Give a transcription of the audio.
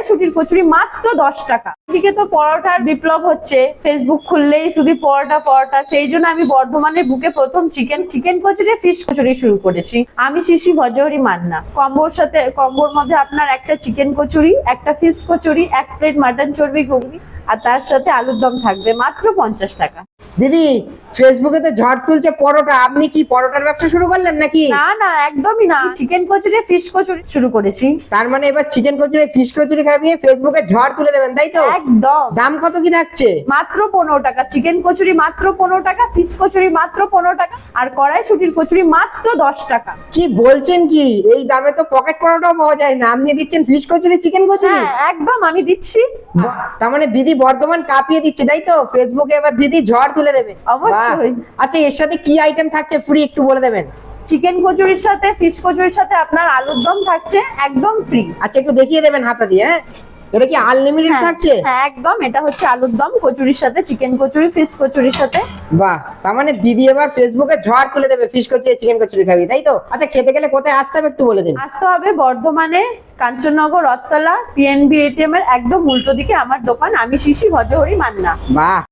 কড়াইশুটির কচুরি মাত্র 10 টাকা। এদিকে তো পরোটার বিপ্লব হচ্ছে, ফেসবুক খুললেই শুধু পরোটা পরোটা। সেই জন্য আমি বর্ধমানের বুকে প্রথম চিকেন কচুরি, ফিশ কচুরি শুরু করেছি। আমি শিশি ভজহরি মান্না। কম্বোর মধ্যে আপনার একটা চিকেন কচুরি, একটা ফিশ কচুরি, 1 প্লেট মাটন চর্বি ঘুগনি, আর তার সাথে আলুর দম থাকবে মাত্র 50 টাকা। দিদি, ফেসবুকে তো ঝড় তুলছে পরোটা, আপনি কি পরোটার ব্যবসা শুরু করলেন নাকি? না না, একদমই না। চিকেন কচুরি, ফিশ কচুরি শুরু করেছি। তার মানে এবার চিকেন কচুরি, ফিশ কচুরি খাইয়ে ফেসবুকে ঝড় তুলে দেবেন, তাই তো? একদম। দাম কত কি থাকছে? মাত্র 15 টাকা। চিকেন কচুরি মাত্র 15 টাকা, ফিশ কচুরি মাত্র 15 টাকা, আর কড়াইশুটির কচুরি মাত্র 10 টাকা। কি বলছেন কি? এই দামে তো পকেট পরোটাও পাওয়া যায় না, আপনি দিচ্ছেন ফিশ কচুরি, চিকেন কচুরি? হ্যাঁ একদম, আমি দিচ্ছি। তার মানে দিদি বর্ধমান কাঁপিয়ে দিচ্ছে, তাই তো? ফেসবুকে এবার দিদি ঝড় তুলে দেবে। অবশ্যই। বাহ। আচ্ছা, এর সাথে কি আইটেম থাকছে ফ্রি একটু বলে দেবেন? চিকেন কচুরির সাথে, ফিশ কচুরির সাথে আপনার আলুর দম থাকছে একদম ফ্রি। আচ্ছা, একটু দেখিয়ে দেবেন হাতা দিয়ে। হ্যাঁ, এটা কি আনলিমিটেড থাকছে? হ্যাঁ একদম, এটা হচ্ছে আলুর দম কচুরির সাথে, চিকেন কচুরি, ফিশ কচুরির সাথে। বাহ, তার মানে দিদি এবার ফেসবুকে ঝড় তুলে দেবে, ফিশ কচুরি, চিকেন কচুরি খাবি, তাই তো? আচ্ছা, খেতে গেলে কোথায় আসতে হবে একটু বলে দিন। আসতে হবে বর্ধমানে কাঞ্চননগর রথতলা PNB ATM এর একদম উল্টো দিকে আমার দোকান। আমি শিশি ভজহরি মান্না। বাহ।